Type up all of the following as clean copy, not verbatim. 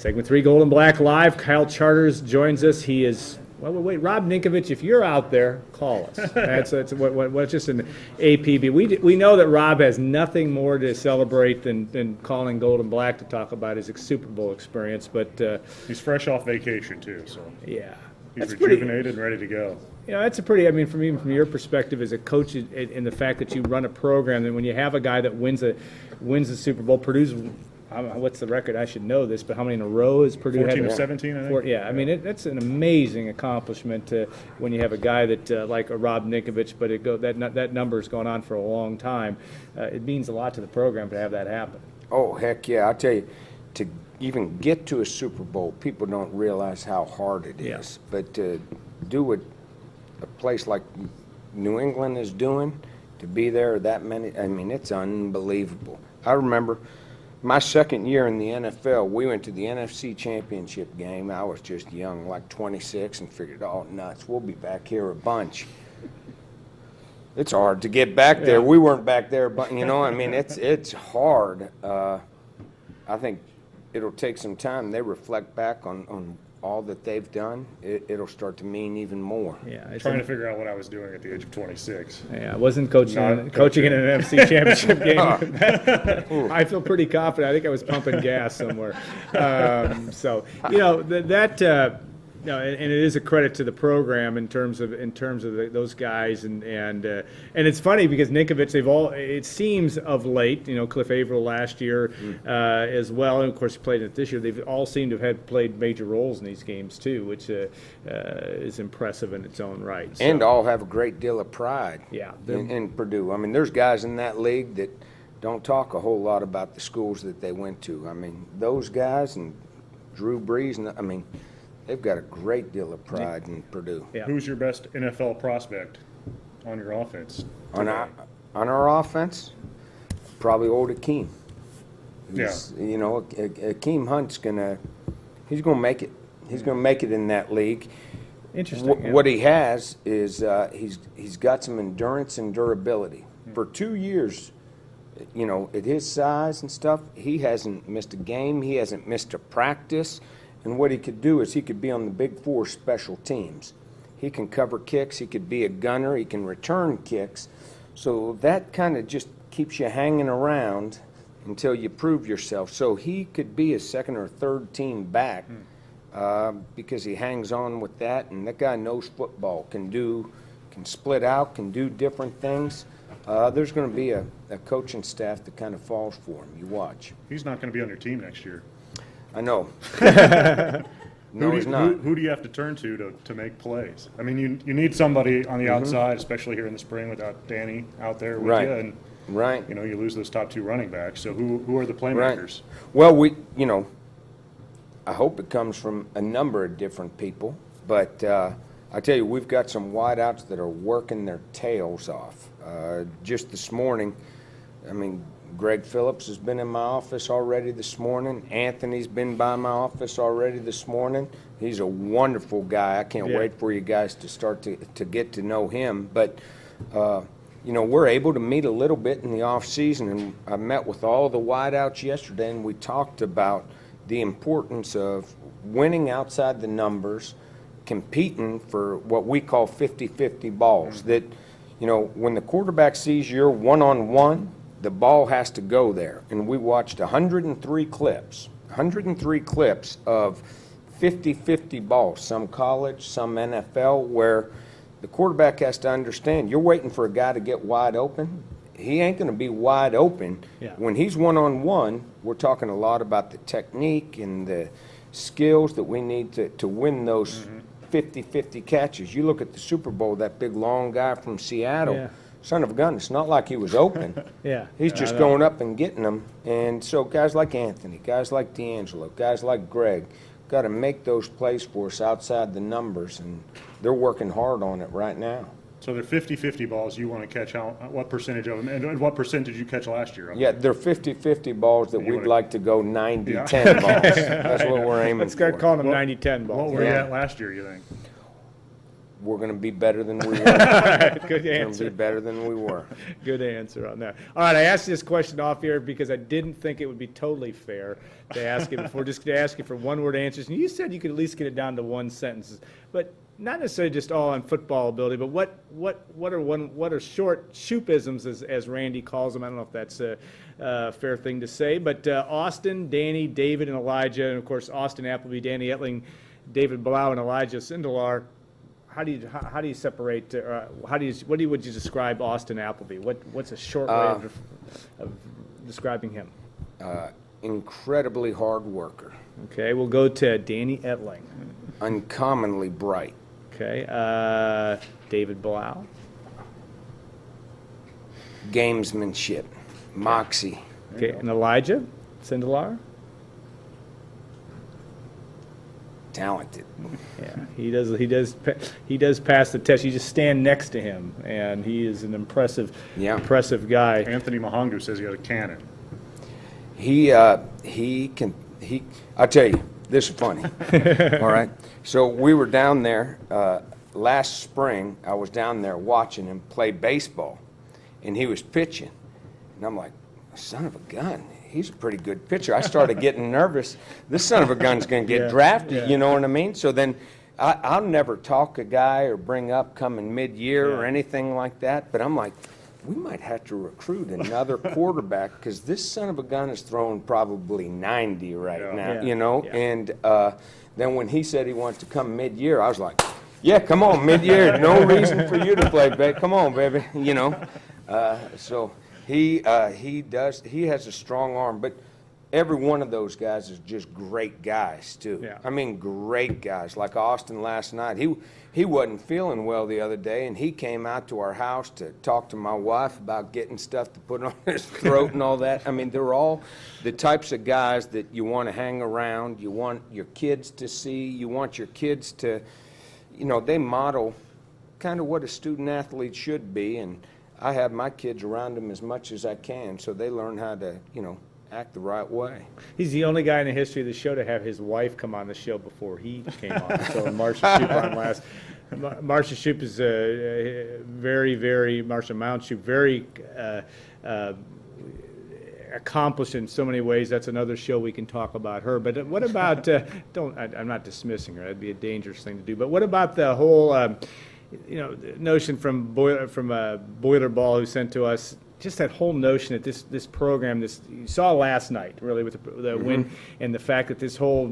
Segment 3, Gold and Black Live. Kyle Charters joins us. He is, wait, Rob Ninkovich, if you're out there, call us. That's what's just an APB. We know that Rob has nothing more to celebrate than calling Gold and Black to talk about his Super Bowl experience. But he's fresh off vacation, too, so yeah, he's rejuvenated and ready to go. You know, that's a pretty, I mean, from your perspective as a coach in the fact that you run a program, and when you have a guy that wins the Super Bowl, Purdue's, what's the record? I should know this, but how many in a row has Purdue had? 14 or 17, I think. Yeah, I mean, that's an amazing accomplishment when you have a guy that, like a Rob Ninkovich, but that number's gone on for a long time. It means a lot to the program to have that happen. Oh, heck yeah. I'll tell you, to even get to a Super Bowl, people don't realize how hard it is. But to do what a place like New England is doing, to be there that many, I mean, it's unbelievable. I remember my second year in the NFL, we went to the NFC Championship game. I was just young, like 26, and figured, oh, nuts, we'll be back here a bunch. It's hard to get back there. We weren't back there, but, you know, I mean, it's hard. I think it'll take some time. They reflect back on all that they've done. It'll start to mean even more. Yeah, Trying to figure out what I was doing at the age of 26. Yeah, I wasn't coaching in an NFC Championship game. I feel pretty confident. I think I was pumping gas somewhere. So you know and it is a credit to the program in terms of those guys and it's funny because Ninkovich, it seems of late, you know, Cliff Averill last year as well, and of course he played it this year. They've all seemed to have played major roles in these games too, which is impressive in its own right. So, and all have a great deal of pride. Yeah, in Purdue. I mean, there's guys in that league that don't talk a whole lot about the schools that they went to. I mean, those guys and Drew Brees, and I mean, they've got a great deal of pride in Purdue. Yeah. Who's your best NFL prospect on your offense? On our offense, probably old Akeem. You know, Akeem Hunt's he's gonna make it. He's gonna make it in that league. Interesting. What he has is he's got some endurance and durability. For 2 years, you know, at his size and stuff, he hasn't missed a game. He hasn't missed a practice. And what he could do is he could be on the Big Four special teams. He can cover kicks. He could be a gunner. He can return kicks. So that kind of just keeps you hanging around until you prove yourself. So he could be a second or third team back because he hangs on with that. And that guy knows football, can split out, can do different things. There's going to be a coaching staff that kind of falls for him. You watch. He's not going to be on your team next year. I know. No, he's not. Who do you have to turn to make plays? I mean, you need somebody on the outside, especially here in the spring without Danny out there with you. And, you know, you lose those top two running backs. So who are the playmakers? Well, I hope it comes from a number of different people. But I tell you, we've got some wideouts that are working their tails off. Just this morning, I mean, Greg Phillips has been in my office already this morning. Anthony's been by my office already this morning. He's a wonderful guy. I can't wait for you guys to start to get to know him. But, you know, we're able to meet a little bit in the off season, and I met with all the wideouts yesterday, and we talked about the importance of winning outside the numbers, competing for what we call 50-50 balls. That, you know, when the quarterback sees you're one-on-one, the ball has to go there. And we watched 103 clips of 50-50 balls, some college, some NFL, where the quarterback has to understand you're waiting for a guy to get wide open. He ain't going to be wide open. Yeah. When he's one-on-one, we're talking a lot about the technique and the skills that we need to win those 50-50 catches. You look at the Super Bowl, that big long guy from Seattle. Yeah. Son of a gun, it's not like he was open. He's just going up and getting them. And so guys like Anthony, guys like D'Angelo, guys like Greg, got to make those plays for us outside the numbers, and they're working hard on it right now. So they're 50-50 balls you want to catch. What percentage of them? And what percentage did you catch last year? Yeah, they're 50-50 balls that we'd like to go 90-10 balls. That's what we're aiming Let's start for. calling them 90-10 balls. What were you at last year, you think? we're going to be better than we were. Good We're going to answer. be better than we were. Good answer on that. All right, I asked you this question off here because I didn't think it would be totally fair to ask you before. Just to ask you for one-word answers, and you said you could at least get it down to one sentence, but not necessarily just all on football ability. But what are short Shoopisms, as Randy calls them? I don't know if that's a fair thing to say. But Austin, Danny, David, and Elijah, and of course Austin Appleby, Danny Etling, David Blau, and Elijah Sindelar. How do you separate? Would you describe Austin Appleby? What's a short way of describing him? Incredibly hard worker. Okay, we'll go to Danny Etling. Uncommonly bright. Okay, David Blau. Gamesmanship. Moxie. Okay, and Elijah Sindelar. Talented. Yeah, he does pass the test. You just stand next to him, and he is an impressive guy. Anthony Mahangu says he had a cannon. I'll tell you, this is funny. All right. So we were down there last spring. I was down there watching him play baseball, and he was pitching. And I'm like, son of a gun, he's a pretty good pitcher. I started getting nervous. This son of a gun's going to get drafted, you know what I mean? So then I'll never talk a guy or bring up coming mid-year or anything like that, but I'm like, we might have to recruit another quarterback because this son of a gun is throwing probably 90 right now, you know? Yeah. And then when he said he wants to come mid-year, I was like, yeah, come on, mid-year. No reason for you to play, babe. Come on, baby, you know? So he has a strong arm, but every one of those guys is just great guys, too. Yeah. I mean, great guys. Like Austin last night. He wasn't feeling well the other day, and he came out to our house to talk to my wife about getting stuff to put on his throat and all that. I mean, they're all the types of guys that you want to hang around. You want your kids to see. You want your kids to, you know, they model kind of what a student athlete should be, and I have my kids around them as much as I can so they learn how to, you know, act the right way. He's the only guy in the history of the show to have his wife come on the show before he came on. So Marcia Shoop on last. Marcia Shoop is Marcia Mount Shoop, very accomplished in so many ways. That's another show we can talk about her. But what about, I'm not dismissing her. That'd be a dangerous thing to do. But what about the whole, notion from Boiler Ball who sent to us, just that whole notion that this program, you saw last night, really, with the win, and the fact that this whole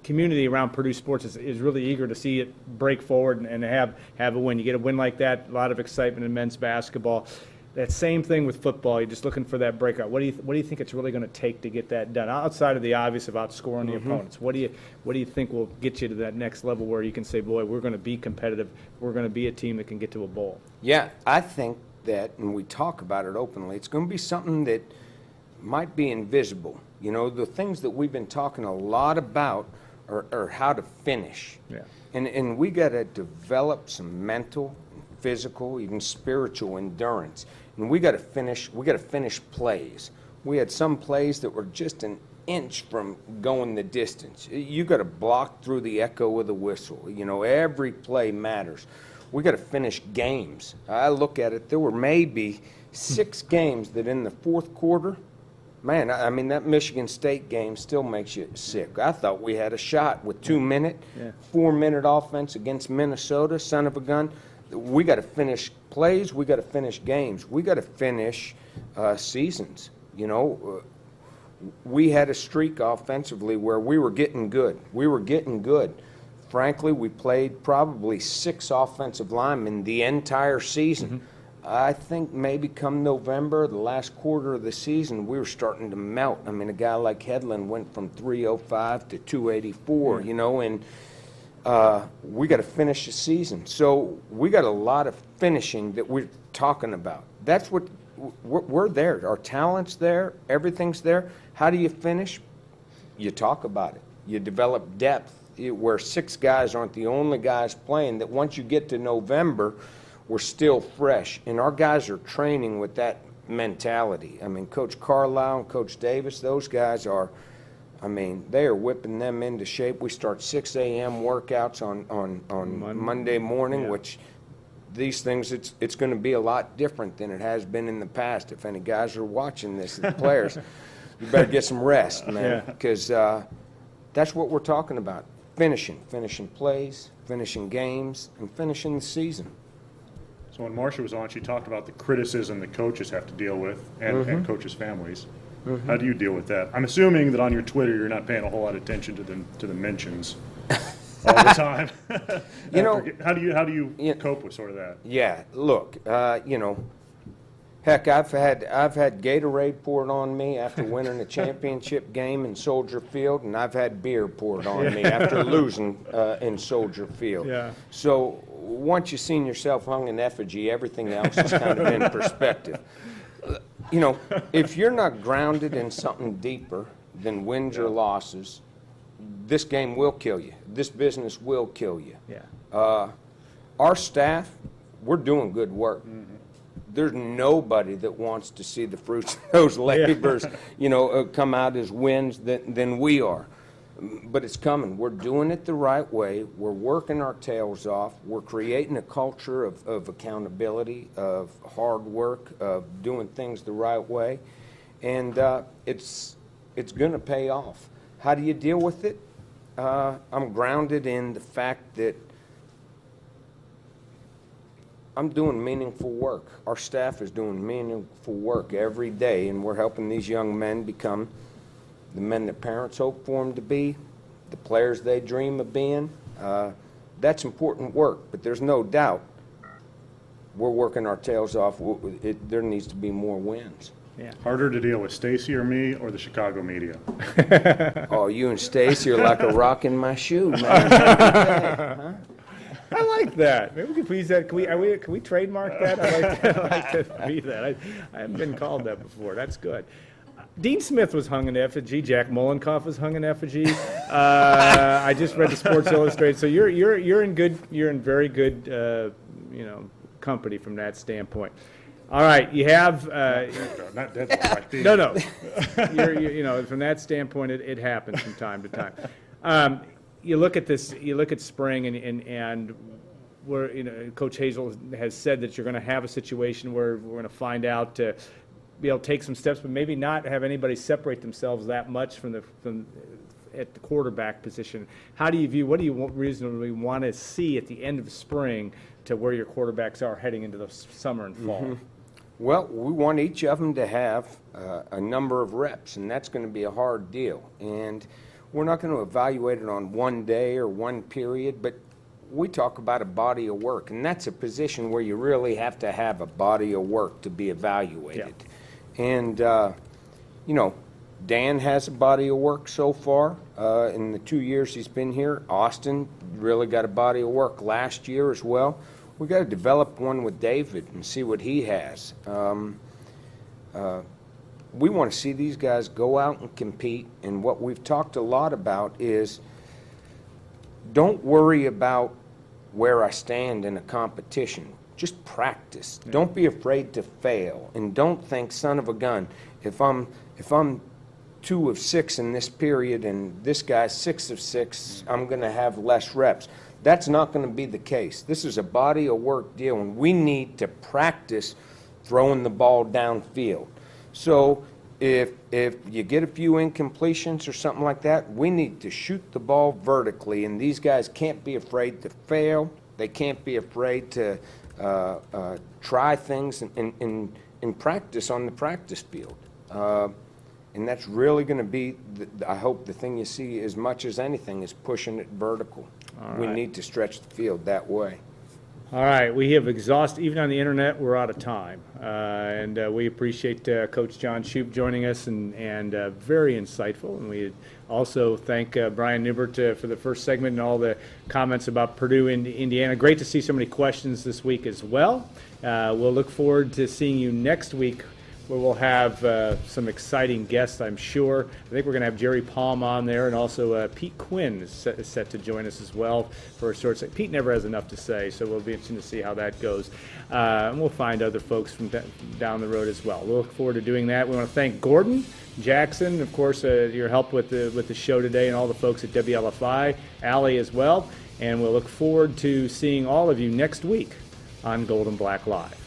community around Purdue sports is really eager to see it break forward and have a win. You get a win like that, a lot of excitement in men's basketball. That same thing with football. You're just looking for that breakout. What do you think it's really going to take to get that done? Outside of the obvious of outscoring the opponents, what do you think will get you to that next level where you can say, boy, we're going to be competitive. We're going to be a team that can get to a bowl. Yeah, I think that, and we talk about it openly, it's going to be something that might be invisible. You know, the things that we've been talking a lot about are how to finish. Yeah. And we got to develop some mental, physical, even spiritual endurance. And we got to finish plays. We had some plays that were just an inch from going the distance. You got to block through the echo of the whistle. You know, every play matters. We got to finish games. I look at it, there were maybe 6 games that in the fourth quarter, man, I mean, that Michigan State game still makes you sick. I thought we had a shot with 2-minute, 4-minute offense against Minnesota, son of a gun. We got to finish plays. We got to finish games. We got to finish seasons. You know, we had a streak offensively where we were getting good. Frankly, we played probably 6 offensive linemen the entire season. I think maybe come November, the last quarter of the season, we were starting to melt. I mean, a guy like Hedlund went from 305 to 284, you know, and we got to finish the season. So we got a lot of finishing that we're talking about. That's what we're there. Our talent's there. Everything's there. How do you finish? You talk about it. You develop depth where 6 guys aren't the only guys playing, that once you get to November, we're still fresh. And our guys are training with that mentality. I mean, Coach Carlisle and Coach Davis, those guys are I mean, they are whipping them into shape. We start 6 a.m. workouts on Monday morning, which these things, it's going to be a lot different than it has been in the past. If any guys are watching this, the players, you better get some rest, man, because that's what we're talking about. Finishing plays, finishing games, and finishing the season. So when Marcia was on, she talked about the criticism that coaches have to deal with and coaches' families. How do you deal with that? I'm assuming that on your Twitter you're not paying a whole lot of attention to the mentions all the time. You know, how do you cope with sort of that? Yeah, look, you know, heck, I've had Gatorade poured on me after winning a championship game in Soldier Field, and I've had beer poured on me after losing in Soldier Field. Yeah. So once you've seen yourself hung in effigy, everything else is kind of in perspective. You know, if you're not grounded in something deeper than wins or losses, this game will kill you. This business will kill you. Yeah. Our staff, we're doing good work. There's nobody that wants to see the fruits of those labors, you know, come out as wins than we are. But it's coming. We're doing it the right way. We're working our tails off. We're creating a culture of accountability, of hard work, of doing things the right way. And it's going to pay off. How do you deal with it? I'm grounded in the fact that I'm doing meaningful work. Our staff is doing meaningful work every day, and we're helping these young men become the men that parents hope for them to be, the players they dream of being. That's important work, but there's no doubt we're working our tails off. There needs to be more wins. Yeah. Harder to deal with Stacy or me or the Chicago media? Oh, you and Stacy are like a rock in my shoe, man. I like that. Maybe we could please that. Can we trademark that? I like to be that. I haven't been called that before. That's good. Dean Smith was hung in effigy. Jack Molenkoff was hung in effigy. I just read the Sports Illustrated. So you're in very good company from that standpoint. All right, you have Not dead like Dean. no. From that standpoint, it happens from time to time. You look at this. You look at spring, and where Coach Hazel has said that you're going to have a situation where we're going to find out be able to take some steps, but maybe not have anybody separate themselves that much from at the quarterback position. How do you view? What do you reasonably want to see at the end of spring to where your quarterbacks are heading into the summer and fall? Well, we want each of them to have a number of reps, and that's going to be a hard deal. And we're not going to evaluate it on one day or one period, but we talk about a body of work, and that's a position where you really have to have a body of work to be evaluated. Yeah. And, Dan has a body of work so far in the 2 years he's been here. Austin really got a body of work last year as well. We've got to develop one with David and see what he has. We want to see these guys go out and compete, and what we've talked a lot about is don't worry about where I stand in a competition. Just practice. Yeah. Don't be afraid to fail, and don't think, son of a gun, if I'm 2 of 6 in this period and this guy's 6 of 6, I'm going to have less reps. That's not going to be the case. This is a body of work deal, and we need to practice throwing the ball downfield. So if you get a few incompletions or something like that, we need to shoot the ball vertically, and these guys can't be afraid to fail. They can't be afraid to try things in practice on the practice field. And that's really going to be, I hope, the thing you see as much as anything is pushing it vertical. Right. We need to stretch the field that way. All right, we have exhausted, even on the internet, we're out of time. And we appreciate Coach John Shoop joining us and very insightful. And we also thank Brian Newbert for the first segment and all the comments about Purdue and Indiana. Great to see so many questions this week as well. We'll look forward to seeing you next week, where we'll have some exciting guests, I'm sure. I think we're going to have Jerry Palm on there, and also Pete Quinn is set to join us as well for a short segment. Pete never has enough to say, so we'll be interested to see how that goes. And we'll find other folks from down the road as well. We'll look forward to doing that. We want to thank Gordon Jackson, of course, your help with the show today, and all the folks at WLFI, Allie as well. And we'll look forward to seeing all of you next week on Gold and Black Live.